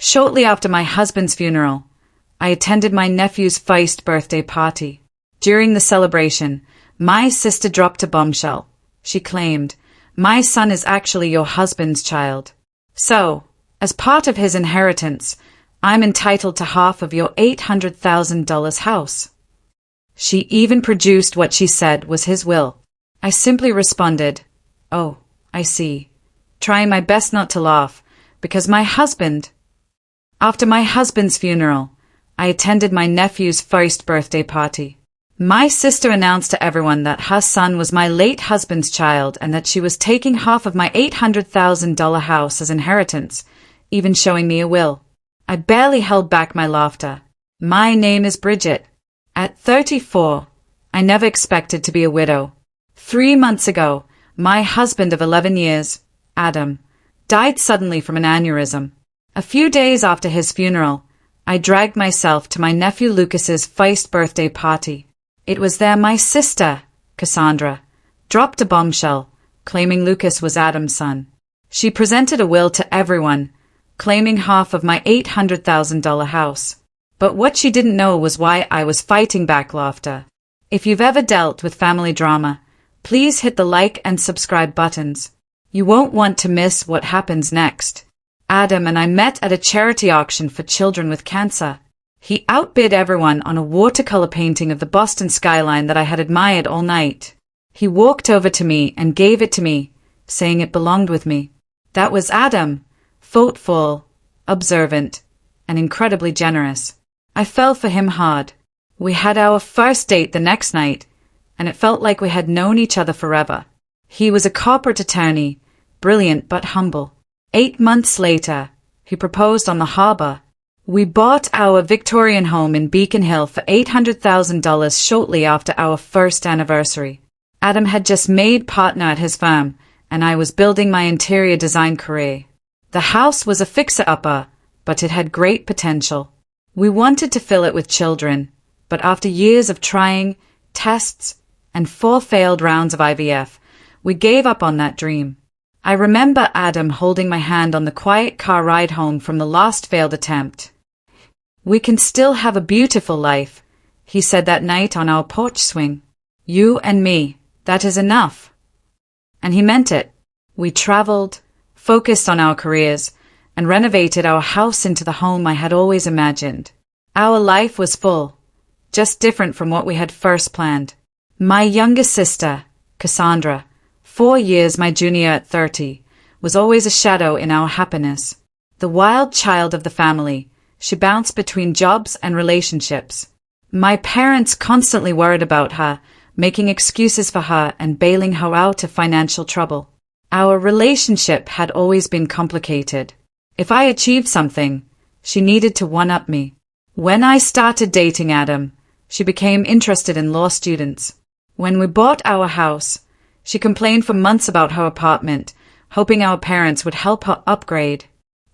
Shortly after my husband's funeral, I attended my nephew's first birthday party. During the celebration, my sister dropped a bombshell. She claimed, "My son is actually your husband's child. So, as part of his inheritance, I'm entitled to half of your $800,000 house." She even produced what she said was his will. I simply responded, "Oh, I see," trying my best not to laugh, because after my husband's funeral, I attended my nephew's first birthday party. My sister announced to everyone that her son was my late husband's child and that she was taking half of my $800,000 house as inheritance, even showing me a will. I barely held back my laughter. My name is Bridget. At 34, I never expected to be a widow. 3 months ago, my husband of 11 years, Adam, died suddenly from an aneurysm. A few days after his funeral, I dragged myself to my nephew Lucas's first birthday party. It was there my sister, Cassandra, dropped a bombshell, claiming Lucas was Adam's son. She presented a will to everyone, claiming half of my $800,000 house. But what she didn't know was why I was fighting back laughter. If you've ever dealt with family drama, please hit the like and subscribe buttons. You won't want to miss what happens next. Adam and I met at a charity auction for children with cancer. He outbid everyone on a watercolor painting of the Boston skyline that I had admired all night. He walked over to me and gave it to me, saying it belonged with me. That was Adam, thoughtful, observant, and incredibly generous. I fell for him hard. We had our first date the next night, and it felt like we had known each other forever. He was a corporate attorney, brilliant but humble. 8 months later, he proposed on the harbor. We bought our Victorian home in Beacon Hill for $800,000 shortly after our first anniversary. Adam had just made partner at his firm, and I was building my interior design career. The house was a fixer-upper, but it had great potential. We wanted to fill it with children, but after years of trying, tests, and 4 failed rounds of IVF, we gave up on that dream. I remember Adam holding my hand on the quiet car ride home from the last failed attempt. "We can still have a beautiful life," he said that night on our porch swing. "You and me, that is enough." And he meant it. We traveled, focused on our careers, and renovated our house into the home I had always imagined. Our life was full, just different from what we had first planned. My youngest sister, Cassandra, 4 years my junior at 30, was always a shadow in our happiness. The wild child of the family, she bounced between jobs and relationships. My parents constantly worried about her, making excuses for her and bailing her out of financial trouble. Our relationship had always been complicated. If I achieved something, she needed to one-up me. When I started dating Adam, she became interested in law students. When we bought our house, she complained for months about her apartment, hoping our parents would help her upgrade.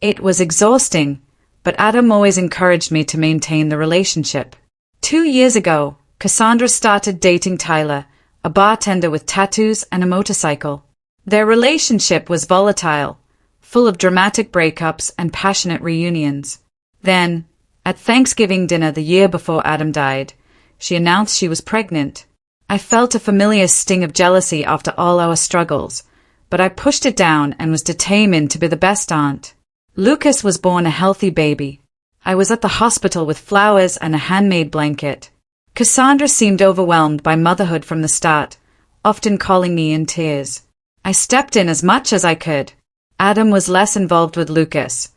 It was exhausting, but Adam always encouraged me to maintain the relationship. 2 years ago, Cassandra started dating Tyler, a bartender with tattoos and a motorcycle. Their relationship was volatile, full of dramatic breakups and passionate reunions. Then, at Thanksgiving dinner the year before Adam died, she announced she was pregnant. I felt a familiar sting of jealousy after all our struggles, but I pushed it down and was determined to be the best aunt. Lucas was born a healthy baby. I was at the hospital with flowers and a handmade blanket. Cassandra seemed overwhelmed by motherhood from the start, often calling me in tears. I stepped in as much as I could. Adam was less involved with Lucas,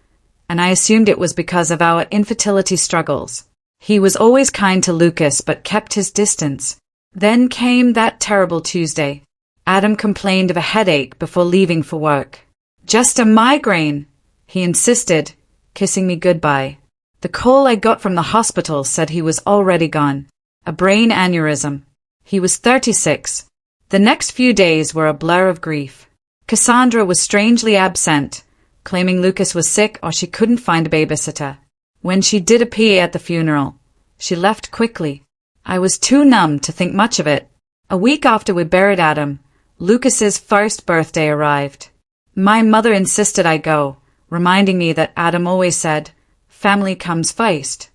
and I assumed it was because of our infertility struggles. He was always kind to Lucas but kept his distance. Then came that terrible Tuesday. Adam complained of a headache before leaving for work. "Just a migraine," he insisted, kissing me goodbye. The call I got from the hospital said he was already gone. A brain aneurysm. He was 36. The next few days were a blur of grief. Cassandra was strangely absent, claiming Lucas was sick or she couldn't find a babysitter. When she did appear at the funeral, she left quickly. I was too numb to think much of it. A week after we buried Adam, Lucas's first birthday arrived. My mother insisted I go, reminding me that Adam always said, family comes first.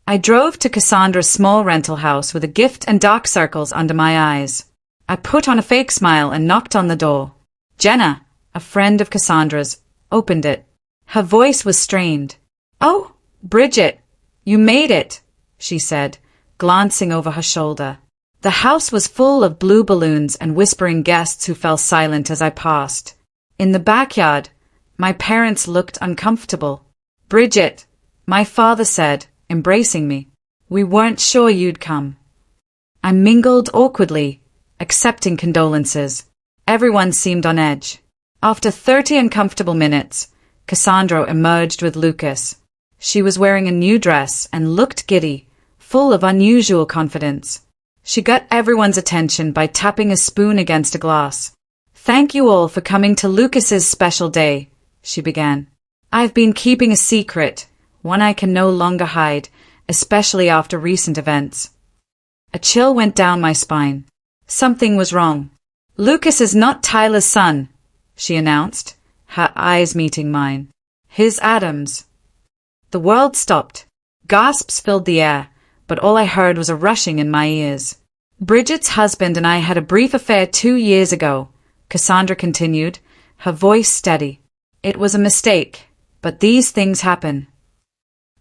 I drove to Cassandra's small rental house with a gift and dark circles under my eyes. I put on a fake smile and knocked on the door. Jenna, a friend of Cassandra's, opened it. Her voice was strained. "Oh, Bridget, you made it," she said, glancing over her shoulder. The house was full of blue balloons and whispering guests who fell silent as I passed. In the backyard, my parents looked uncomfortable. "Bridget," my father said, embracing me. "We weren't sure you'd come." I mingled awkwardly, accepting condolences. Everyone seemed on edge. After 30 uncomfortable minutes, Cassandra emerged with Lucas. She was wearing a new dress and looked giddy, full of unusual confidence. She got everyone's attention by tapping a spoon against a glass. "Thank you all for coming to Lucas's special day," she began. "I've been keeping a secret, one I can no longer hide, especially after recent events." A chill went down my spine. Something was wrong. "Lucas is not Tyler's son," she announced, her eyes meeting mine. "His Adam's." The world stopped. Gasps filled the air, but all I heard was a rushing in my ears. "Bridget's husband and I had a brief affair 2 years ago," Cassandra continued, her voice steady. "It was a mistake, but these things happen."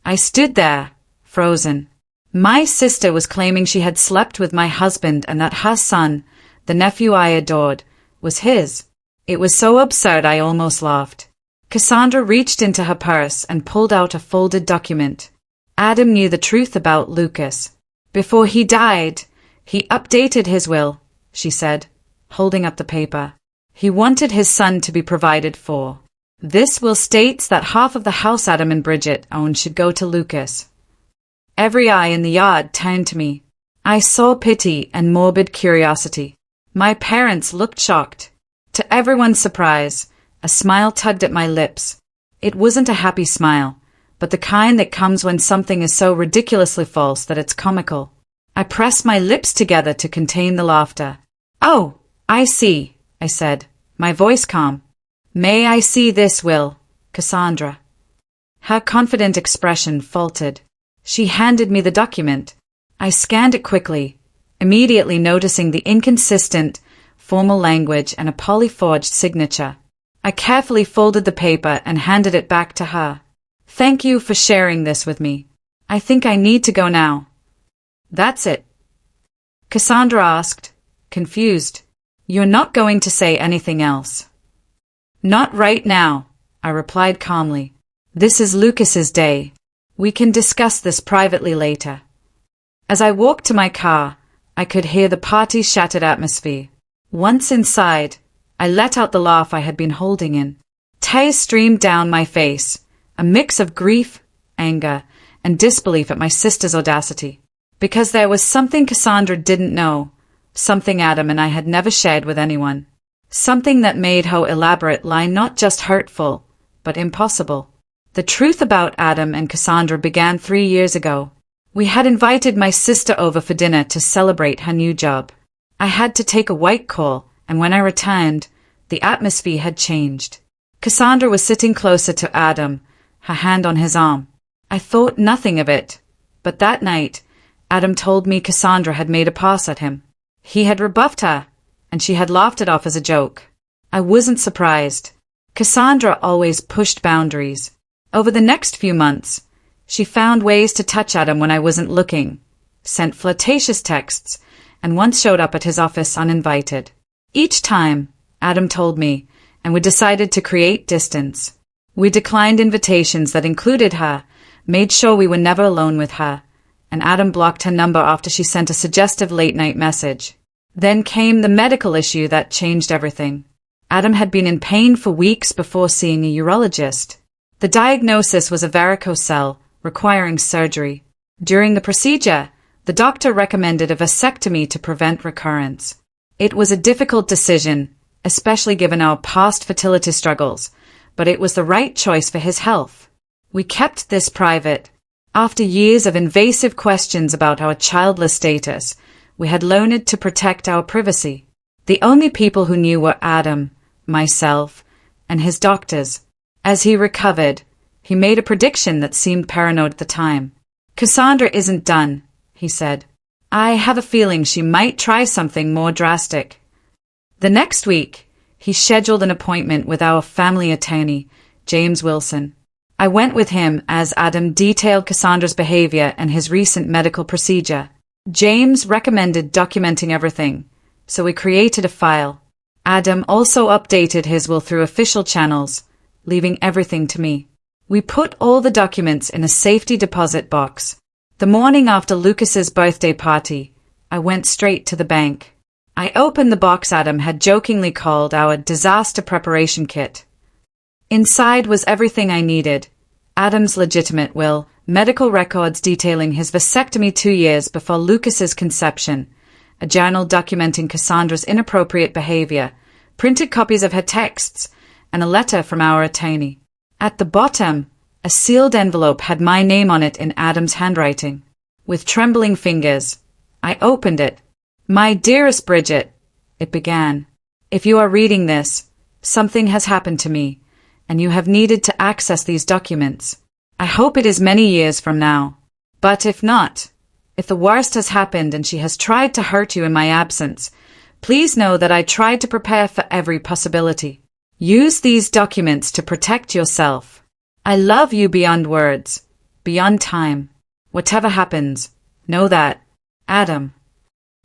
I stood there, frozen. My sister was claiming she had slept with my husband and that her son, the nephew I adored, was his. It was so absurd I almost laughed. Cassandra reached into her purse and pulled out a folded document. Adam knew the truth about Lucas. Before he died, he updated his will, she said, holding up the paper. He wanted his son to be provided for. This will states that half of the house Adam and Bridget owned should go to Lucas. Every eye in the yard turned to me. I saw pity and morbid curiosity. My parents looked shocked. To everyone's surprise, a smile tugged at my lips. It wasn't a happy smile, but the kind that comes when something is so ridiculously false that it's comical. I pressed my lips together to contain the laughter. "Oh, I see," I said, my voice calm. "May I see this will, Cassandra?" Her confident expression faltered. She handed me the document. I scanned it quickly, immediately noticing the inconsistent, formal language and a polyforged signature. I carefully folded the paper and handed it back to her. "Thank you for sharing this with me. I think I need to go now." "That's it?" Cassandra asked, confused. "You're not going to say anything else?" "Not right now," I replied calmly. "This is Lucas's day. We can discuss this privately later." As I walked to my car, I could hear the party's shattered atmosphere. Once inside, I let out the laugh I had been holding in. Tears streamed down my face, a mix of grief, anger, and disbelief at my sister's audacity. Because there was something Cassandra didn't know, something Adam and I had never shared with anyone. Something that made her elaborate lie not just hurtful, but impossible. The truth about Adam and Cassandra began 3 years ago. We had invited my sister over for dinner to celebrate her new job. I had to take a white call, and when I returned, the atmosphere had changed. Cassandra was sitting closer to Adam, her hand on his arm. I thought nothing of it, but that night, Adam told me Cassandra had made a pass at him. He had rebuffed her, and she had laughed it off as a joke. I wasn't surprised. Cassandra always pushed boundaries. Over the next few months, she found ways to touch Adam when I wasn't looking, sent flirtatious texts, and once showed up at his office uninvited. Each time, Adam told me, and we decided to create distance. We declined invitations that included her, made sure we were never alone with her, and Adam blocked her number after she sent a suggestive late-night message. Then came the medical issue that changed everything. Adam had been in pain for weeks before seeing a urologist. The diagnosis was a varicocele, requiring surgery. During the procedure, the doctor recommended a vasectomy to prevent recurrence. It was a difficult decision, especially given our past fertility struggles, but it was the right choice for his health. We kept this private. After years of invasive questions about our childless status, we had learned to protect our privacy. The only people who knew were Adam, myself, and his doctors. As he recovered, He made a prediction that seemed paranoid at the time. Cassandra isn't done, he said. I have a feeling she might try something more drastic. The next week, he scheduled an appointment with our family attorney, James Wilson. I went with him as Adam detailed Cassandra's behavior and his recent medical procedure. James recommended documenting everything, so we created a file. Adam also updated his will through official channels, leaving everything to me. We put all the documents in a safety deposit box. The morning after Lucas's birthday party, I went straight to the bank. I opened the box Adam had jokingly called our disaster preparation kit. Inside was everything I needed. Adam's legitimate will, medical records detailing his vasectomy 2 years before Lucas's conception, a journal documenting Cassandra's inappropriate behavior, printed copies of her texts, and a letter from our attorney. At the bottom, a sealed envelope had my name on it in Adam's handwriting. With trembling fingers, I opened it. My dearest Bridget, it began. If you are reading this, something has happened to me, and you have needed to access these documents. I hope it is many years from now. But if not, if the worst has happened and she has tried to hurt you in my absence, please know that I tried to prepare for every possibility. Use these documents to protect yourself. I love you beyond words, beyond time. Whatever happens, know that. Adam.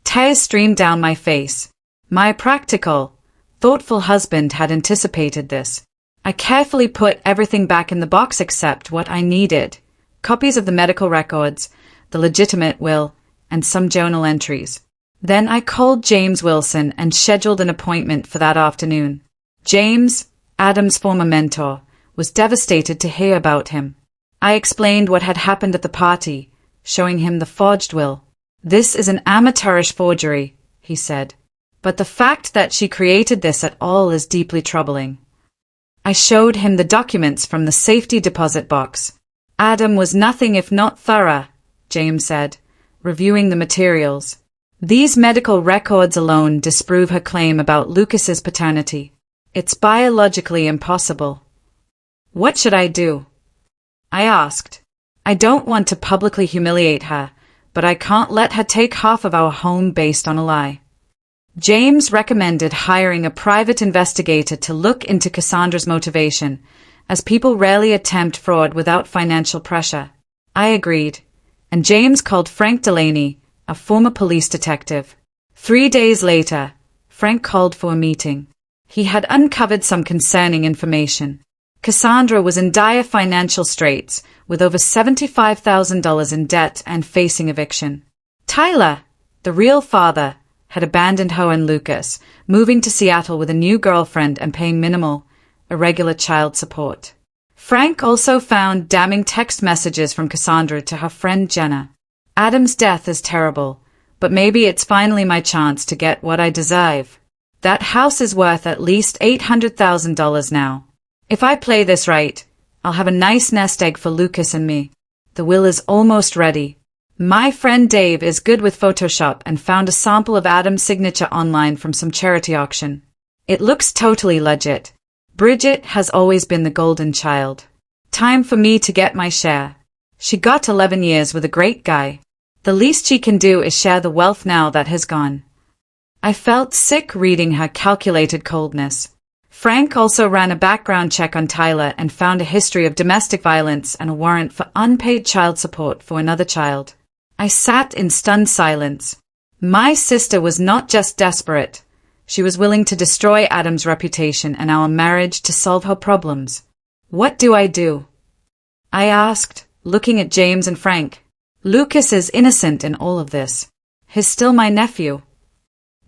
Tears streamed down my face. My practical, thoughtful husband had anticipated this. I carefully put everything back in the box except what I needed. Copies of the medical records, the legitimate will, and some journal entries. Then I called James Wilson and scheduled an appointment for that afternoon. James, Adam's former mentor, was devastated to hear about him. I explained what had happened at the party, showing him the forged will. This is an amateurish forgery, he said. But the fact that she created this at all is deeply troubling. I showed him the documents from the safety deposit box. Adam was nothing if not thorough, James said, reviewing the materials. These medical records alone disprove her claim about Lucas's paternity. It's biologically impossible. What should I do? I asked. I don't want to publicly humiliate her, but I can't let her take half of our home based on a lie. James recommended hiring a private investigator to look into Cassandra's motivation, as people rarely attempt fraud without financial pressure. I agreed, and James called Frank Delaney, a former police detective. 3 days later, Frank called for a meeting. He had uncovered some concerning information. Cassandra was in dire financial straits, with over $75,000 in debt and facing eviction. Tyler, the real father, had abandoned her and Lucas, moving to Seattle with a new girlfriend and paying minimal, irregular child support. Frank also found damning text messages from Cassandra to her friend Jenna. Adam's death is terrible, but maybe it's finally my chance to get what I deserve. That house is worth at least $800,000 now. If I play this right, I'll have a nice nest egg for Lucas and me. The will is almost ready. My friend Dave is good with Photoshop and found a sample of Adam's signature online from some charity auction. It looks totally legit. Bridget has always been the golden child. Time for me to get my share. She got 11 years with a great guy. The least she can do is share the wealth now that has gone. I felt sick reading her calculated coldness. Frank also ran a background check on Tyler and found a history of domestic violence and a warrant for unpaid child support for another child. I sat in stunned silence. My sister was not just desperate. She was willing to destroy Adam's reputation and our marriage to solve her problems. What do I do? I asked, looking at James and Frank. Lucas is innocent in all of this. He's still my nephew.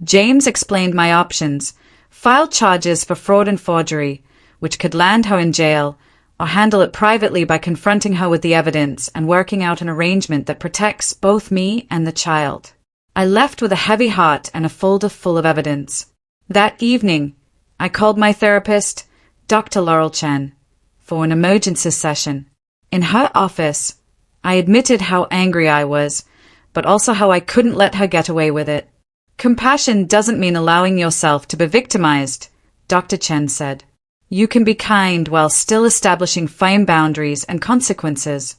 James explained my options. File charges for fraud and forgery, which could land her in jail, or handle it privately by confronting her with the evidence and working out an arrangement that protects both me and the child. I left with a heavy heart and a folder full of evidence. That evening, I called my therapist, Dr. Laurel Chen, for an emergency session. In her office, I admitted how angry I was, but also how I couldn't let her get away with it. Compassion doesn't mean allowing yourself to be victimized, Dr. Chen said. You can be kind while still establishing firm boundaries and consequences.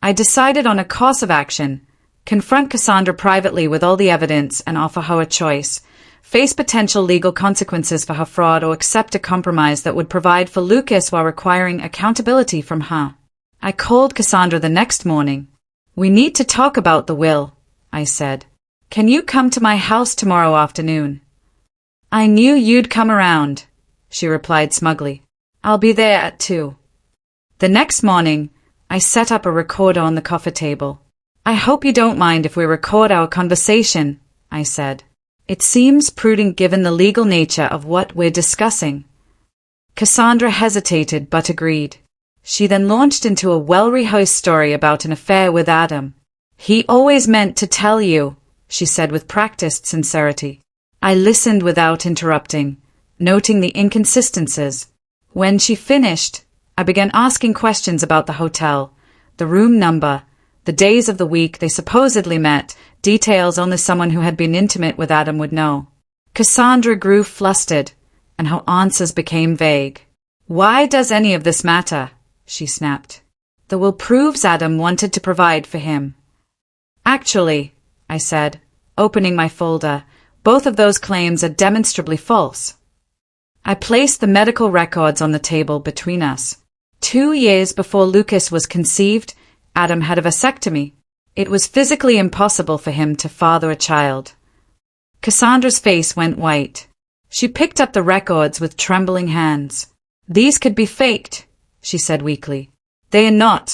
I decided on a course of action: confront Cassandra privately with all the evidence and offer her a choice: face potential legal consequences for her fraud or accept a compromise that would provide for Lucas while requiring accountability from her. I called Cassandra the next morning. "We need to talk about the will," I said. "Can you come to my house tomorrow afternoon?" "I knew you'd come around," she replied smugly. "I'll be there at 2. The next morning, I set up a recorder on the coffee table. "I hope you don't mind if we record our conversation," I said. "It seems prudent given the legal nature of what we're discussing." Cassandra hesitated but agreed. She then launched into a well-rehearsed story about an affair with Adam. "He always meant to tell you," she said with practiced sincerity. I listened without interrupting, noting the inconsistencies. When she finished, I began asking questions about the hotel, the room number, the days of the week they supposedly met, details only someone who had been intimate with Adam would know. Cassandra grew flustered, and her answers became vague. "Why does any of this matter?" she snapped. "The will proves Adam wanted to provide for him." "Actually," I said, opening my folder, "both of those claims are demonstrably false." I placed the medical records on the table between us. 2 years before Lucas was conceived, Adam had a vasectomy. It was physically impossible for him to father a child. Cassandra's face went white. She picked up the records with trembling hands. "These could be faked," she said weakly. "They are not,"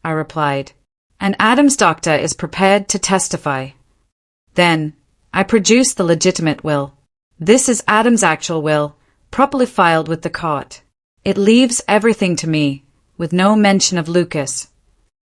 I replied, "and Adam's doctor is prepared to testify." Then I produced the legitimate will. This is Adam's actual will, properly filed with the court. It leaves everything to me, with no mention of Lucas.